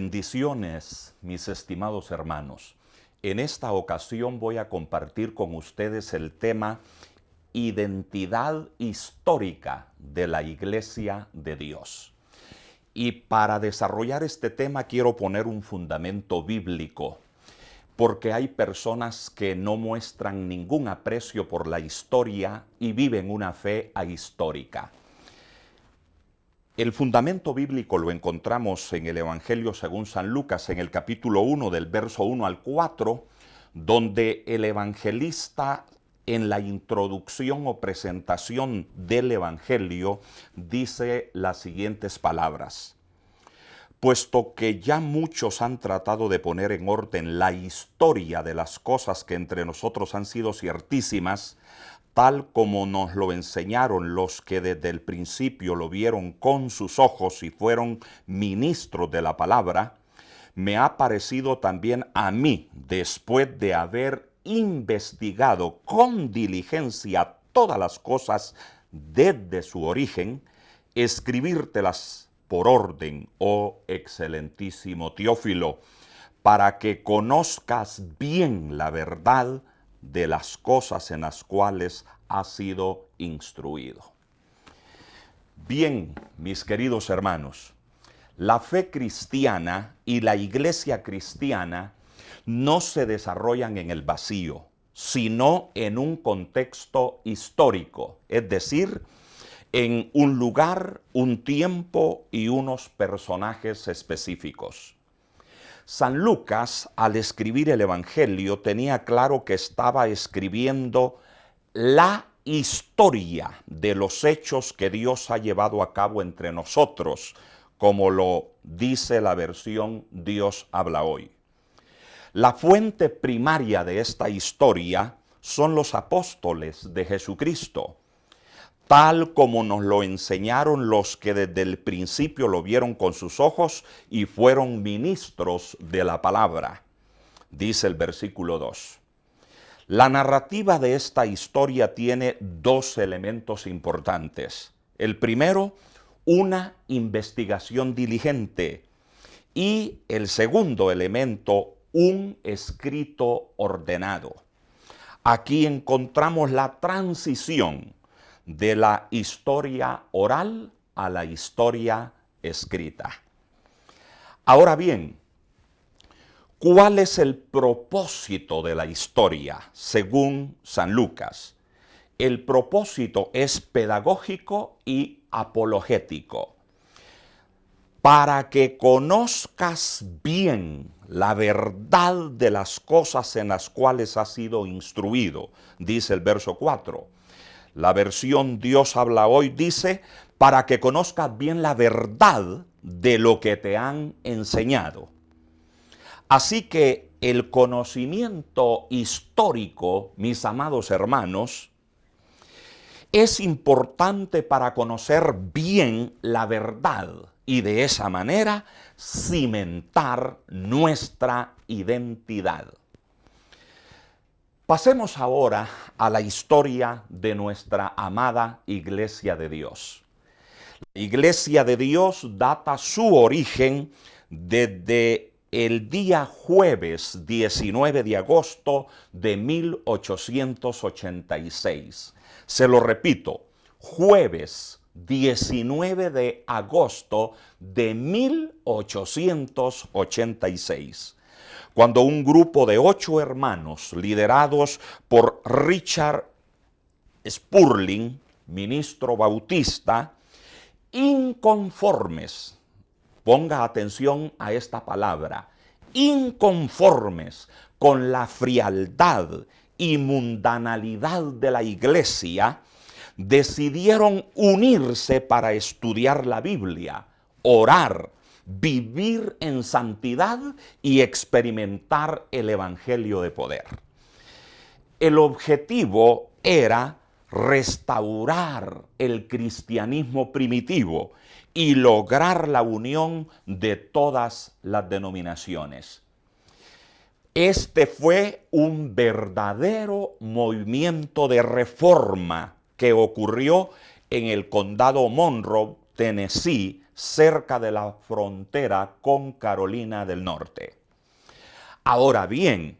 Bendiciones, mis estimados hermanos. En esta ocasión voy a compartir con ustedes el tema identidad histórica de la Iglesia de Dios. Y para desarrollar este tema quiero poner un fundamento bíblico, porque hay personas que no muestran ningún aprecio por la historia y viven una fe ahistórica. El fundamento bíblico lo encontramos en el Evangelio según San Lucas, en el capítulo 1, del verso 1 al 4, donde el evangelista, en la introducción o presentación del Evangelio, dice las siguientes palabras: puesto que ya muchos han tratado de poner en orden la historia de las cosas que entre nosotros han sido ciertísimas, tal como nos lo enseñaron los que desde el principio lo vieron con sus ojos y fueron ministros de la palabra, me ha parecido también a mí, después de haber investigado con diligencia todas las cosas desde su origen, escribírtelas por orden, oh excelentísimo Teófilo, para que conozcas bien la verdad de las cosas en las cuales has sido instruido. Bien, mis queridos hermanos, la fe cristiana y la iglesia cristiana no se desarrollan en el vacío, sino en un contexto histórico, es decir, en un lugar, un tiempo y unos personajes específicos. San Lucas, al escribir el Evangelio, tenía claro que estaba escribiendo la historia de los hechos que Dios ha llevado a cabo entre nosotros, como lo dice la versión Dios habla hoy. La fuente primaria de esta historia son los apóstoles de Jesucristo, tal como nos lo enseñaron los que desde el principio lo vieron con sus ojos y fueron ministros de la palabra, dice el versículo 2. La narrativa de esta historia tiene dos elementos importantes. El primero, una investigación diligente, y el segundo elemento, un escrito ordenado. Aquí encontramos la transición de la historia oral a la historia escrita. Ahora bien, ¿cuál es el propósito de la historia según San Lucas? El propósito es pedagógico y apologético. Para que conozcas bien la verdad de las cosas en las cuales has sido instruido, dice el verso 4. La versión Dios habla hoy dice, para que conozcas bien la verdad de lo que te han enseñado. Así que el conocimiento histórico, mis amados hermanos, es importante para conocer bien la verdad y de esa manera cimentar nuestra identidad. Pasemos ahora a la historia de nuestra amada Iglesia de Dios. La Iglesia de Dios data su origen desde el día jueves 19 de agosto de 1886. Se lo repito, jueves 19 de agosto de 1886. Cuando un grupo de 8 hermanos, liderados por Richard Spurling, ministro bautista, inconformes, ponga atención a esta palabra, inconformes con la frialdad y mundanalidad de la iglesia, decidieron unirse para estudiar la Biblia, orar, vivir en santidad y experimentar el evangelio de poder. El objetivo era restaurar el cristianismo primitivo y lograr la unión de todas las denominaciones. Este fue un verdadero movimiento de reforma que ocurrió en el condado Monroe, Tennessee, cerca de la frontera con Carolina del Norte. Ahora bien,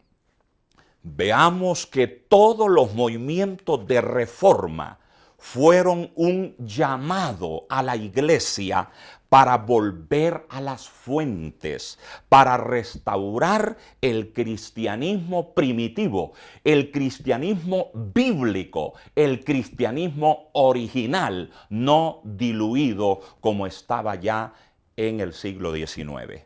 veamos que todos los movimientos de reforma fueron un llamado a la iglesia para volver a las fuentes, para restaurar el cristianismo primitivo, el cristianismo bíblico, el cristianismo original, no diluido como estaba ya en el siglo XIX.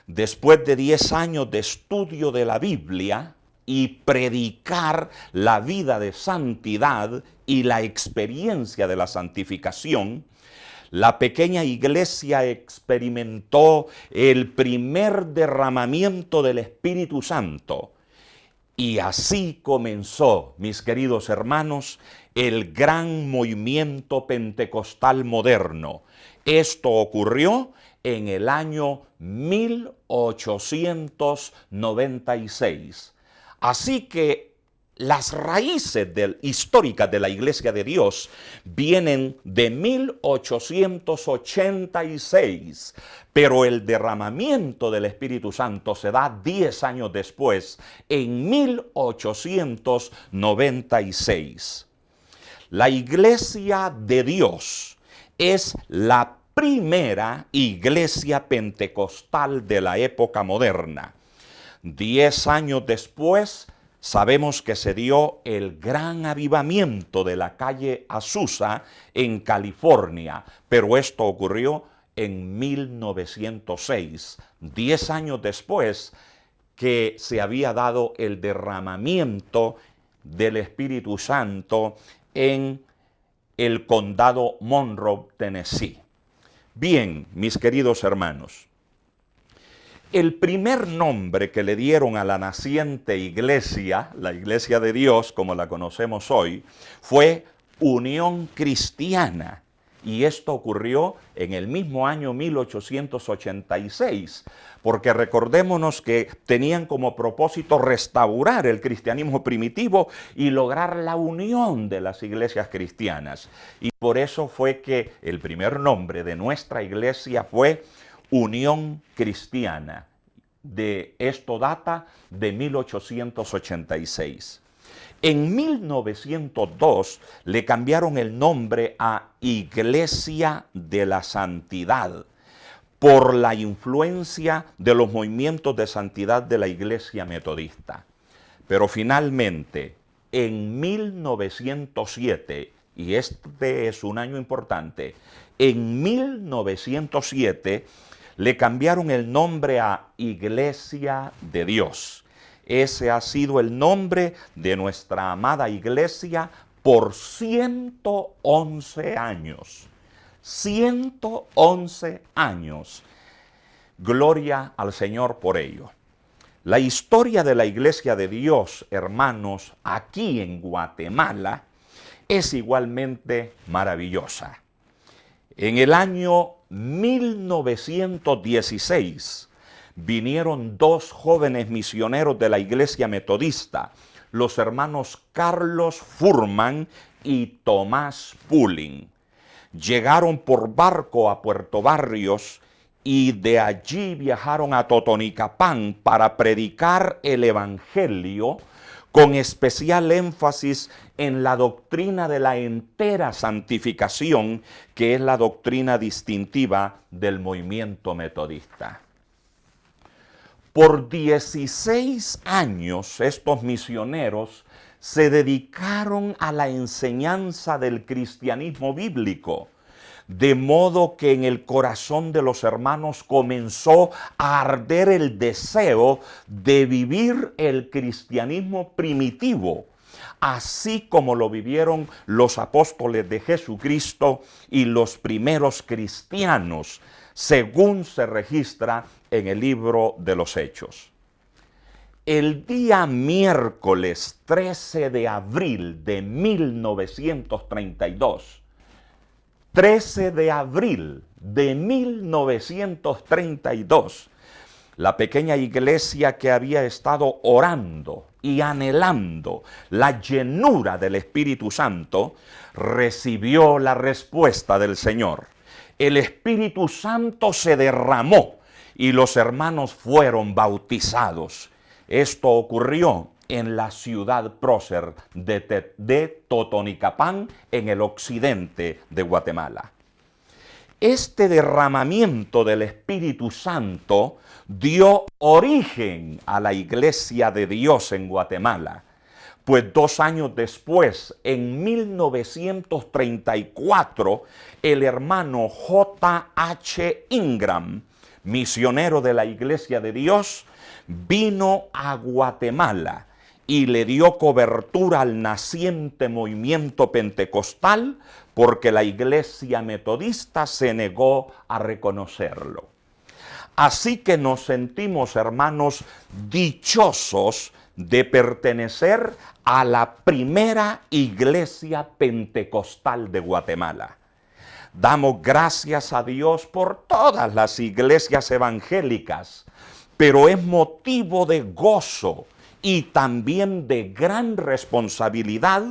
Después de 10 años de estudio de la Biblia y predicar la vida de santidad y la experiencia de la santificación, la pequeña iglesia experimentó el primer derramamiento del Espíritu Santo. Y así comenzó, mis queridos hermanos, el gran movimiento pentecostal moderno. Esto ocurrió en el año 1896. Así que las raíces históricas de la Iglesia de Dios vienen de 1886, pero el derramamiento del Espíritu Santo se da 10 años después, en 1896. La Iglesia de Dios es la primera iglesia pentecostal de la época moderna. 10 años después, sabemos que se dio el gran avivamiento de la calle Azusa en California, pero esto ocurrió en 1906, 10 años después que se había dado el derramamiento del Espíritu Santo en el condado Monroe, Tennessee. Bien, mis queridos hermanos, el primer nombre que le dieron a la naciente iglesia, la Iglesia de Dios, como la conocemos hoy, fue Unión Cristiana. Y esto ocurrió en el mismo año 1886, porque recordémonos que tenían como propósito restaurar el cristianismo primitivo y lograr la unión de las iglesias cristianas. Y por eso fue que el primer nombre de nuestra iglesia fue Unión Cristiana. De esto data de 1886. En 1902 le cambiaron el nombre a Iglesia de la Santidad por la influencia de los movimientos de santidad de la Iglesia Metodista. Pero finalmente, en 1907, y este es un año importante, en 1907 le cambiaron el nombre a Iglesia de Dios. Ese ha sido el nombre de nuestra amada iglesia por 111 años. 111 años. Gloria al Señor por ello. La historia de la Iglesia de Dios, hermanos, aquí en Guatemala, es igualmente maravillosa. En el año 1916, vinieron dos jóvenes misioneros de la Iglesia Metodista, los hermanos Carlos Furman y Tomás Pulling. Llegaron por barco a Puerto Barrios y de allí viajaron a Totonicapán para predicar el Evangelio con especial énfasis en la doctrina de la entera santificación, que es la doctrina distintiva del movimiento metodista. Por 16 años estos misioneros se dedicaron a la enseñanza del cristianismo bíblico, de modo que en el corazón de los hermanos comenzó a arder el deseo de vivir el cristianismo primitivo, así como lo vivieron los apóstoles de Jesucristo y los primeros cristianos, según se registra en el libro de los Hechos. El día miércoles 13 de abril de 1932, 13 de abril de 1932, la pequeña iglesia que había estado orando y anhelando la llenura del Espíritu Santo, recibió la respuesta del Señor. el Espíritu Santo se derramó y los hermanos fueron bautizados. Esto ocurrió en la ciudad prócer de Totonicapán, en el occidente de Guatemala. Este derramamiento del Espíritu Santo dio origen a la Iglesia de Dios en Guatemala. Pues 2 años después, en 1934, el hermano J.H. Ingram, misionero de la Iglesia de Dios, vino a Guatemala y le dio cobertura al naciente movimiento pentecostal, porque la Iglesia metodista se negó a reconocerlo. Así que nos sentimos, hermanos, dichosos de pertenecer a la primera iglesia pentecostal de Guatemala. Damos gracias a Dios por todas las iglesias evangélicas, pero es motivo de gozo y también de gran responsabilidad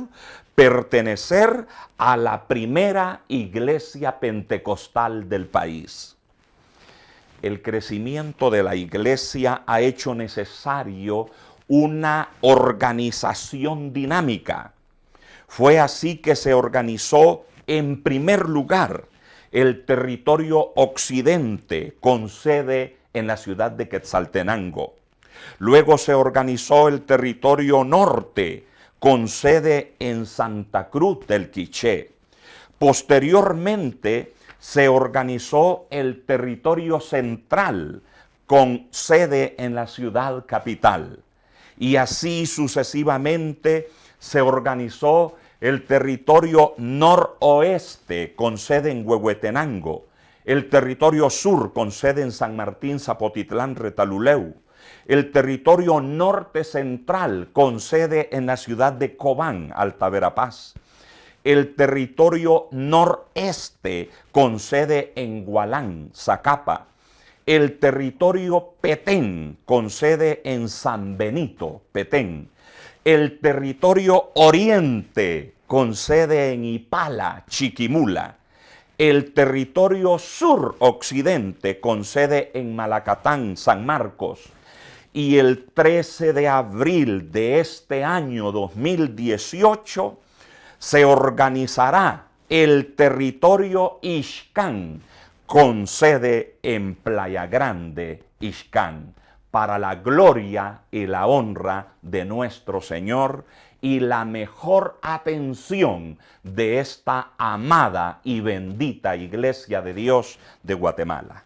pertenecer a la primera iglesia pentecostal del país. El crecimiento de la iglesia ha hecho necesario una organización dinámica. Fue así que se organizó en primer lugar el territorio occidente, con sede en la ciudad de Quetzaltenango. Luego se organizó el territorio norte, con sede en Santa Cruz del Quiché. Posteriormente se organizó el territorio central, con sede en la ciudad capital. Y así sucesivamente se organizó el territorio noroeste, con sede en Huehuetenango, el territorio sur, con sede en San Martín, Zapotitlán, Retaluleu, el territorio norte central, con sede en la ciudad de Cobán, Alta Verapaz, el territorio noreste, con sede en Gualán, Zacapa, el territorio Petén, con sede en San Benito, Petén, el territorio oriente, con sede en Ipala, Chiquimula, el territorio sur-occidente, con sede en Malacatán, San Marcos, y el 13 de abril de este año 2018 se organizará el territorio Ixcán, con sede en Playa Grande, Ixcán, para la gloria y la honra de nuestro Señor y la mejor atención de esta amada y bendita Iglesia de Dios de Guatemala.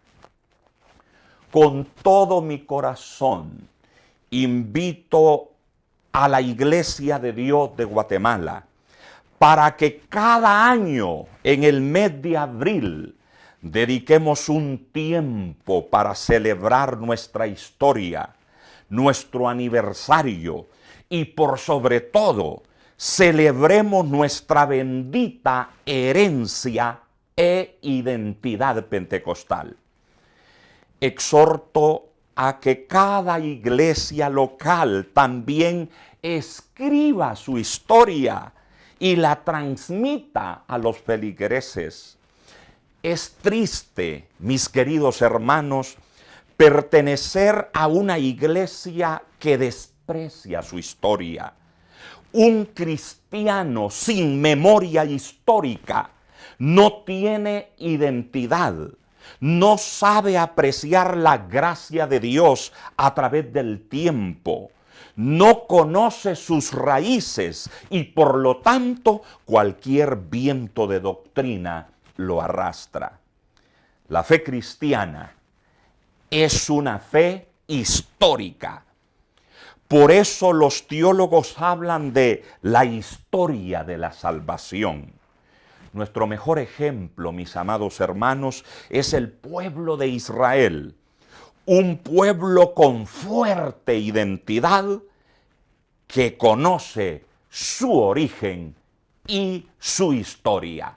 Con todo mi corazón invito a la Iglesia de Dios de Guatemala para que cada año en el mes de abril dediquemos un tiempo para celebrar nuestra historia, nuestro aniversario y por sobre todo celebremos nuestra bendita herencia e identidad pentecostal. Exhorto a que cada iglesia local también escriba su historia y la transmita a los feligreses. Es triste, mis queridos hermanos, pertenecer a una iglesia que desprecia su historia. Un cristiano sin memoria histórica no tiene identidad, no sabe apreciar la gracia de Dios a través del tiempo, no conoce sus raíces y por lo tanto cualquier viento de doctrina lo arrastra. La fe cristiana es una fe histórica. Por eso los teólogos hablan de la historia de la salvación. Nuestro mejor ejemplo, mis amados hermanos, es el pueblo de Israel. Un pueblo con fuerte identidad que conoce su origen y su historia.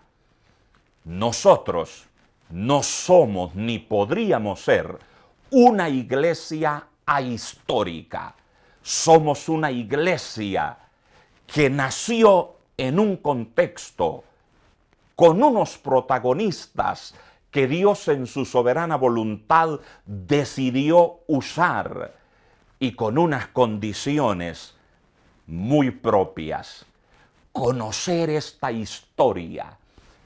Nosotros no somos ni podríamos ser una iglesia ahistórica. Somos una iglesia que nació en un contexto con unos protagonistas que Dios en su soberana voluntad decidió usar y con unas condiciones muy propias. Conocer esta historia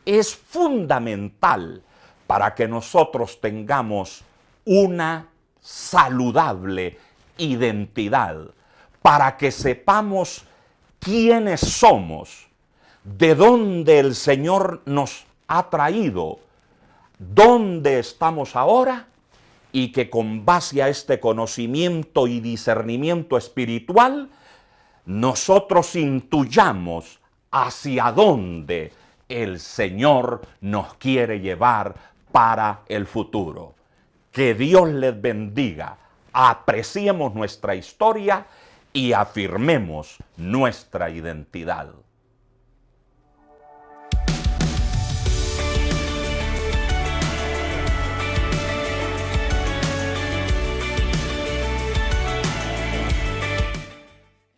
es fundamental para que nosotros tengamos una saludable identidad, para que sepamos quiénes somos, de dónde el Señor nos ha traído, dónde estamos ahora, y que con base a este conocimiento y discernimiento espiritual, nosotros intuyamos hacia dónde el Señor nos quiere llevar para el futuro. Que Dios les bendiga. Apreciemos nuestra historia y afirmemos nuestra identidad.